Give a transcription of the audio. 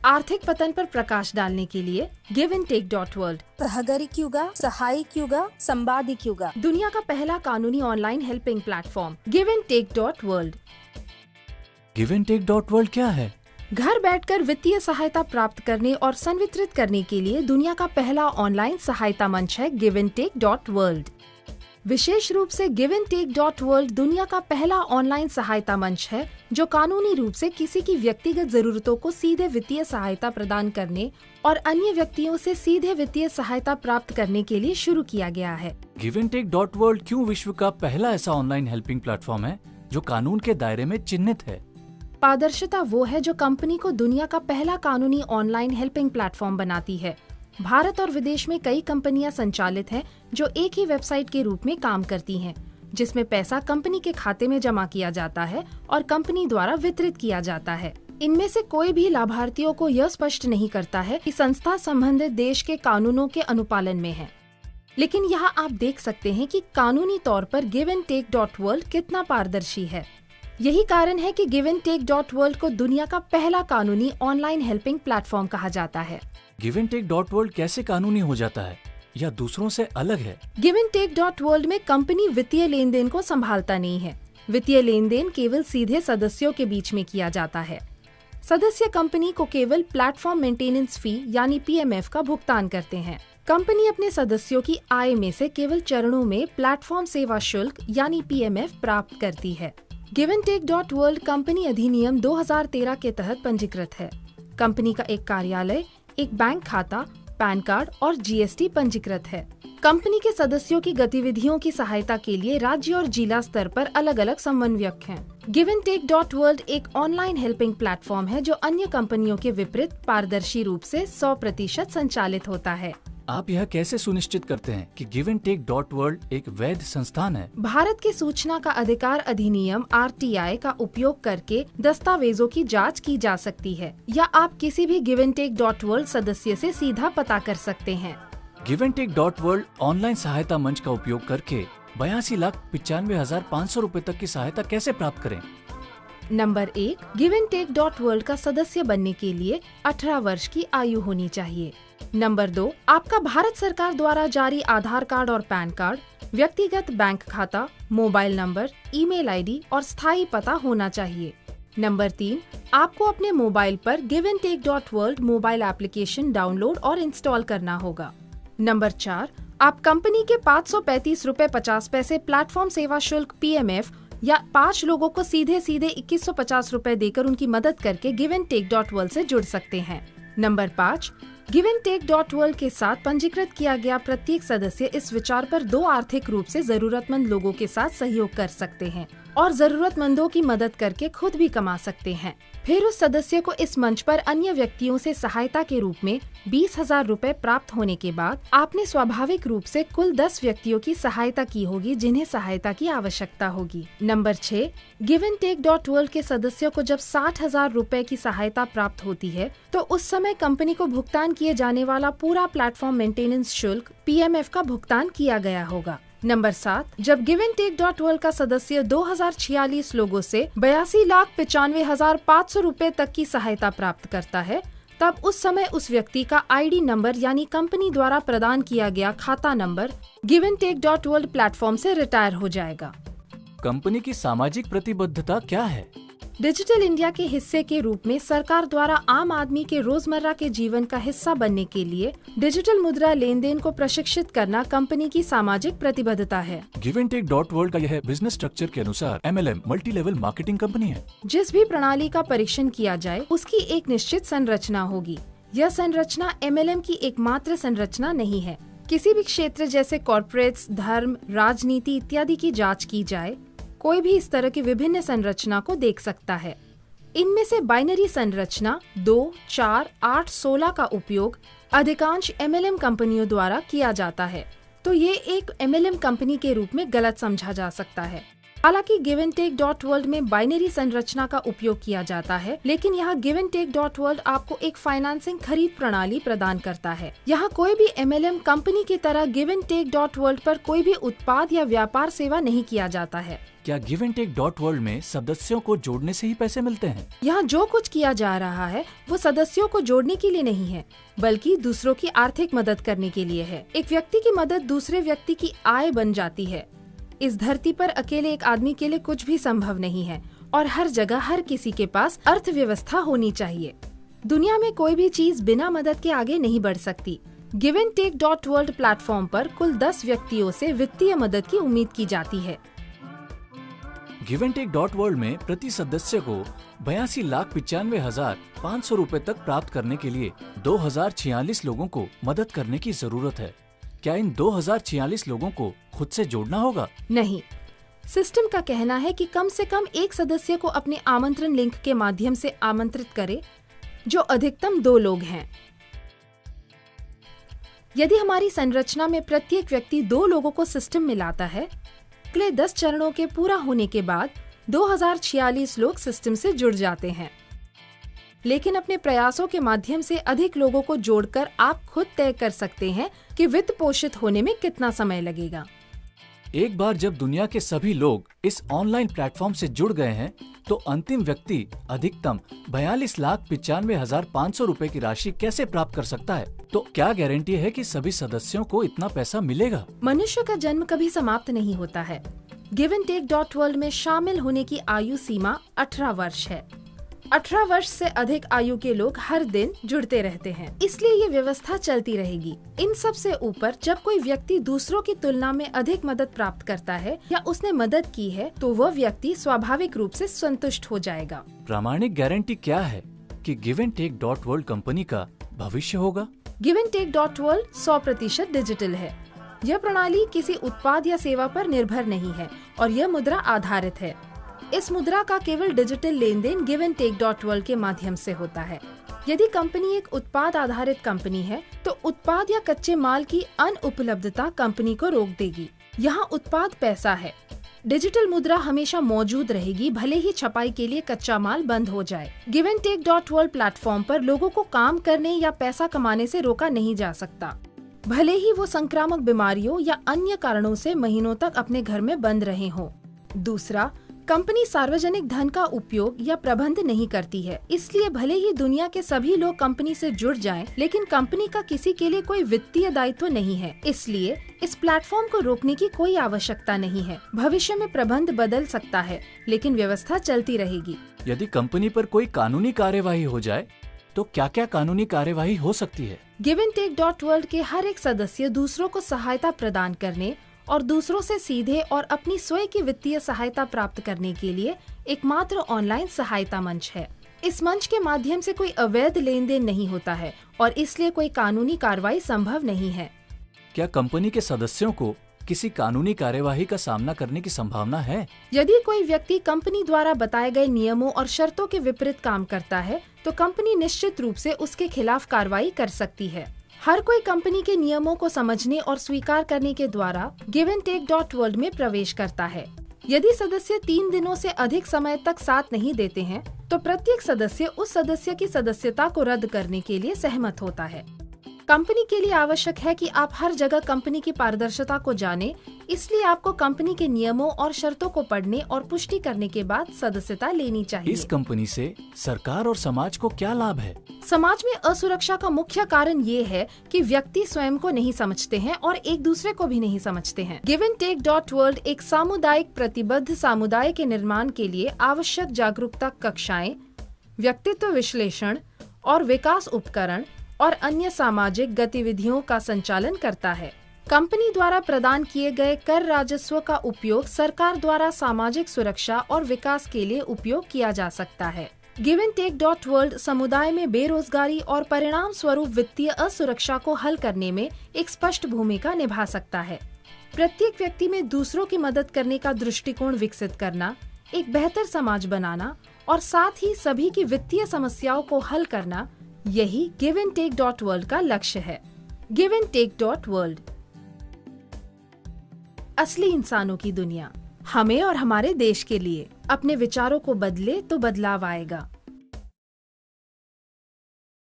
आर्थिक पतन पर प्रकाश डालने के लिए giveandtake.world, सहगरिक युगा, सहायिक युगा, संवादिक युगा, दुनिया का पहला कानूनी online helping platform giveandtake.world। giveandtake.world क्या है? घर बैठकर वित्तीय सहायता प्राप्त करने और संवितरित करने के लिए दुनिया का पहला ऑनलाइन सहायता मंच है giveandtake.world। विशेष रूप से giveandtake.world दुनिया का पहला ऑनलाइन सहायता मंच है जो कानूनी रूप से किसी की व्यक्तिगत जरूरतों को सीधे वित्तीय सहायता प्रदान करने और अन्य व्यक्तियों से सीधे वित्तीय सहायता प्राप्त करने के लिए शुरू किया गया है। giveandtake.world क्यों विश्व का पहला ऐसा ऑनलाइन हेल्पिंग प्लेटफॉर्म है जो कानून के दायरे में चिन्हित है? पारदर्शिता वो है जो कंपनी को दुनिया का पहला कानूनी ऑनलाइन हेल्पिंग प्लेटफॉर्म बनाती है। भारत और विदेश में कई कंपनियां संचालित हैं जो एक ही वेबसाइट के रूप में काम करती हैं, जिसमें पैसा कंपनी के खाते में जमा किया जाता है और कंपनी द्वारा वितरित किया जाता है। इनमें से कोई भी लाभार्थियों को यह स्पष्ट नहीं करता है कि संस्था संबंधित देश के कानूनों के अनुपालन में है। लेकिन यहाँ आप देख सकते हैं कि कानूनी तौर पर giveandtake.world कितना पारदर्शी है। यही कारण है कि giveandtake.world को दुनिया का पहला कानूनी ऑनलाइन हेल्पिंग प्लेटफॉर्म कहा जाता है। giveandtake.world कैसे कानूनी हो जाता है या दूसरों से अलग है? giveandtake.world में कंपनी वित्तीय लेन देन को संभालता नहीं है। वित्तीय लेन देन केवल सीधे सदस्यों के बीच में किया जाता है। सदस्य कंपनी को केवल प्लेटफॉर्म मेंटेनेंस फी यानी PMF का भुगतान करते हैं। कंपनी अपने सदस्यों की आय में से केवल चरणों में प्लेटफॉर्म सेवा शुल्क यानी PMF प्राप्त करती है। giveandtake.world कंपनी अधिनियम 2013 के तहत पंजीकृत है। कंपनी का एक कार्यालय, एक बैंक खाता, पैन कार्ड और GST पंजीकृत है। कंपनी के सदस्यों की गतिविधियों की सहायता के लिए राज्य और जिला स्तर पर अलग अलग समन्वयक हैं। giveandtake.world एक ऑनलाइन हेल्पिंग प्लेटफॉर्म है जो अन्य कंपनियों के विपरीत पारदर्शी रूप से 100% संचालित होता है। आप यह कैसे सुनिश्चित करते हैं कि giveandtake.world एक वैध संस्थान है? भारत के सूचना का अधिकार अधिनियम RTI का उपयोग करके दस्तावेजों की जांच की जा सकती है या आप किसी भी giveandtake.world सदस्य से सीधा पता कर सकते हैं। giveandtake.world ऑनलाइन सहायता मंच का उपयोग करके 82,95,500 रूपए तक की सहायता कैसे प्राप्त करें? नंबर 1, giveandtake.world का सदस्य बनने के लिए 18 वर्ष की आयु होनी चाहिए। नंबर 2, आपका भारत सरकार द्वारा जारी आधार कार्ड और पैन कार्ड, व्यक्तिगत बैंक खाता, मोबाइल नंबर, ईमेल ID और स्थायी पता होना चाहिए। नंबर 3, आपको अपने मोबाइल पर giveandtake.world मोबाइल एप्लीकेशन डाउनलोड और इंस्टॉल करना होगा। नंबर 4, आप कंपनी के 535 रूपए 50 पैसे प्लेटफॉर्म सेवा शुल्क PMF या 5 लोगों को सीधे 2150 रूपए देकर उनकी मदद करके giveandtake.world से जुड़ सकते हैं। नंबर 5, giveandtake.world के साथ पंजीकृत किया गया प्रत्येक सदस्य इस विचार पर 2 आर्थिक रूप से जरूरतमंद लोगों के साथ सहयोग कर सकते हैं और जरूरतमंदों की मदद करके खुद भी कमा सकते हैं। फिर उस सदस्य को इस मंच पर अन्य व्यक्तियों से सहायता के रूप में 20,000 रूपए प्राप्त होने के बाद आपने स्वाभाविक रूप से कुल 10 व्यक्तियों की सहायता की होगी जिन्हें सहायता की आवश्यकता होगी। नंबर 6, giveandtake.world के सदस्यों को जब 60,000 रूपए की सहायता प्राप्त होती है तो उस समय कंपनी को भुगतान किए जाने वाला पूरा प्लेटफॉर्म मेंटेनेंस शुल्क PMF का भुगतान किया गया होगा। नंबर 7, जब giveandtake.world का सदस्य 2046 लोगों से 82,95,500 रूपए तक की सहायता प्राप्त करता है तब उस समय उस व्यक्ति का ID नंबर यानी कंपनी द्वारा प्रदान किया गया खाता नंबर giveandtake.world प्लेटफॉर्म से रिटायर हो जाएगा। कंपनी की सामाजिक प्रतिबद्धता क्या है? डिजिटल इंडिया के हिस्से के रूप में सरकार द्वारा आम आदमी के रोजमर्रा के जीवन का हिस्सा बनने के लिए डिजिटल मुद्रा लेन देन को प्रशिक्षित करना कंपनी की सामाजिक प्रतिबद्धता है। giveandtake.world का यह बिजनेस स्ट्रक्चर के अनुसार MLM multi level marketing company है। जिस भी प्रणाली का परीक्षण किया जाए उसकी एक निश्चित संरचना होगी। यह संरचना MLM की एकमात्र संरचना नहीं है। किसी भी क्षेत्र जैसे कॉर्पोरेट्स, धर्म, राजनीति इत्यादि की जाँच की जाए, कोई भी इस तरह की विभिन्न संरचना को देख सकता है। इनमें से बाइनरी संरचना 2, 4, 8, 16 का उपयोग अधिकांश MLM कंपनियों द्वारा किया जाता है, तो ये एक MLM कंपनी के रूप में गलत समझा जा सकता है। हालांकि giveandtake.world में बाइनरी संरचना का उपयोग किया जाता है, लेकिन यहाँ giveandtake.world आपको एक फाइनेंसिंग खरीद प्रणाली प्रदान करता है। यहाँ कोई भी MLM कंपनी की तरह giveandtake.world पर कोई भी उत्पाद या व्यापार सेवा नहीं किया जाता है। क्या giveandtake.world में सदस्यों को जोड़ने से ही पैसे मिलते हैं? यहाँ जो कुछ किया जा रहा है वो सदस्यों को जोड़ने के लिए नहीं है, बल्कि दूसरों की आर्थिक मदद करने के लिए है। एक व्यक्ति की मदद दूसरे व्यक्ति की आय बन जाती है। इस धरती पर अकेले एक आदमी के लिए कुछ भी संभव नहीं है और हर जगह हर किसी के पास अर्थव्यवस्था होनी चाहिए। दुनिया में कोई भी चीज बिना मदद के आगे नहीं बढ़ सकती। giveandtake.world प्लेटफॉर्म पर कुल 10 व्यक्तियों से वित्तीय मदद की उम्मीद की जाती है। giveandtake.world में प्रति सदस्य को 82,95,500 रूपए तक प्राप्त करने के लिए 2046 लोगों को मदद करने की जरूरत है। क्या इन 2046 लोगों को खुद से जोड़ना होगा? नहीं, सिस्टम का कहना है कि कम से कम एक सदस्य को अपने आमंत्रण लिंक के माध्यम से आमंत्रित करे, जो अधिकतम 2 लोग हैं। यदि हमारी संरचना में प्रत्येक व्यक्ति 2 लोगों को सिस्टम में लाता है, अगले 10 चरणों के पूरा होने के बाद 2046 लोग सिस्टम से जुड़ जाते हैं। लेकिन अपने प्रयासों के माध्यम से अधिक लोगों को जोड़कर आप खुद तय कर सकते हैं कि वित्त पोषित होने में कितना समय लगेगा। एक बार जब दुनिया के सभी लोग इस ऑनलाइन प्लेटफॉर्म से जुड़ गए हैं, तो अंतिम व्यक्ति अधिकतम 42,95,500 रूपए की राशि कैसे प्राप्त कर सकता है? तो क्या गारंटी है कि सभी सदस्यों को इतना पैसा मिलेगा? मनुष्य का जन्म कभी समाप्त नहीं होता है। giveandtake.world में शामिल होने की आयु सीमा 18 वर्ष है। 18 वर्ष से अधिक आयु के लोग हर दिन जुड़ते रहते हैं, इसलिए ये व्यवस्था चलती रहेगी। इन सब से ऊपर जब कोई व्यक्ति दूसरों की तुलना में अधिक मदद प्राप्त करता है या उसने मदद की है, तो वह व्यक्ति स्वाभाविक रूप से संतुष्ट हो जाएगा। प्रामाणिक गारंटी क्या है कि giveandtake.world कंपनी का भविष्य होगा? giveandtake.world 100% डिजिटल है। यह प्रणाली किसी उत्पाद या सेवा पर निर्भर नहीं है और यह मुद्रा आधारित है। इस मुद्रा का केवल डिजिटल लेन देन giveandtake.world के माध्यम से होता है। यदि कंपनी एक उत्पाद आधारित कंपनी है, तो उत्पाद या कच्चे माल की अनुपलब्धता कंपनी को रोक देगी। यहाँ उत्पाद पैसा है। डिजिटल मुद्रा हमेशा मौजूद रहेगी, भले ही छपाई के लिए कच्चा माल बंद हो जाए। giveandtake.world प्लेटफॉर्म पर लोगों को काम करने या पैसा कमाने से रोका नहीं जा सकता, भले ही वो संक्रामक बीमारियों या अन्य कारणों से महीनों तक अपने घर में बंद रहे हों। दूसरा, कंपनी सार्वजनिक धन का उपयोग या प्रबंध नहीं करती है, इसलिए भले ही दुनिया के सभी लोग कंपनी से जुड़ जाएं, लेकिन कंपनी का किसी के लिए कोई वित्तीय दायित्व नहीं है, इसलिए इस प्लेटफॉर्म को रोकने की कोई आवश्यकता नहीं है। भविष्य में प्रबंध बदल सकता है, लेकिन व्यवस्था चलती रहेगी। यदि कंपनी पर कोई कानूनी कार्यवाही हो जाए, तो क्या क्या कानूनी कार्यवाही हो सकती है? giveandtake.world के हर एक सदस्य दूसरों को सहायता प्रदान करने और दूसरों से सीधे और अपनी स्वयं की वित्तीय सहायता प्राप्त करने के लिए एकमात्र ऑनलाइन सहायता मंच है। इस मंच के माध्यम से कोई अवैध लेन देन नहीं होता है और इसलिए कोई कानूनी कार्रवाई संभव नहीं है। क्या कंपनी के सदस्यों को किसी कानूनी कार्यवाही का सामना करने की संभावना है? यदि कोई व्यक्ति कंपनी द्वारा बताए गए नियमों और शर्तों के विपरीत काम करता है, तो कंपनी निश्चित रूप से उसके खिलाफ कार्रवाई कर सकती है। हर कोई कंपनी के नियमों को समझने और स्वीकार करने के द्वारा giveandtake.world में प्रवेश करता है। यदि सदस्य 3 दिनों से अधिक समय तक साथ नहीं देते हैं, तो प्रत्येक सदस्य उस सदस्य की सदस्यता को रद्द करने के लिए सहमत होता है। कंपनी के लिए आवश्यक है कि आप हर जगह कंपनी की पारदर्शिता को जानें, इसलिए आपको कंपनी के नियमों और शर्तों को पढ़ने और पुष्टि करने के बाद सदस्यता लेनी चाहिए। इस कंपनी से सरकार और समाज को क्या लाभ है? समाज में असुरक्षा का मुख्य कारण ये है कि व्यक्ति स्वयं को नहीं समझते हैं और एक दूसरे को भी नहीं समझते हैं। giveandtake.world एक सामुदायिक प्रतिबद्ध समुदाय के निर्माण के लिए आवश्यक जागरूकता कक्षाएं, व्यक्तित्व विश्लेषण और विकास उपकरण और अन्य सामाजिक गतिविधियों का संचालन करता है। कंपनी द्वारा प्रदान किए गए कर राजस्व का उपयोग सरकार द्वारा सामाजिक सुरक्षा और विकास के लिए उपयोग किया जा सकता है। giveandtake.world समुदाय में बेरोजगारी और परिणाम स्वरूप वित्तीय असुरक्षा को हल करने में एक स्पष्ट भूमिका निभा सकता है। प्रत्येक व्यक्ति में दूसरों की मदद करने का दृष्टिकोण विकसित करना, एक बेहतर समाज बनाना और साथ ही सभी की वित्तीय समस्याओं को हल करना, यही giveandtake.world का लक्ष्य है। giveandtake.world, असली इंसानों की दुनिया। हमें और हमारे देश के लिए। अपने विचारों को बदले तो बदलाव आएगा।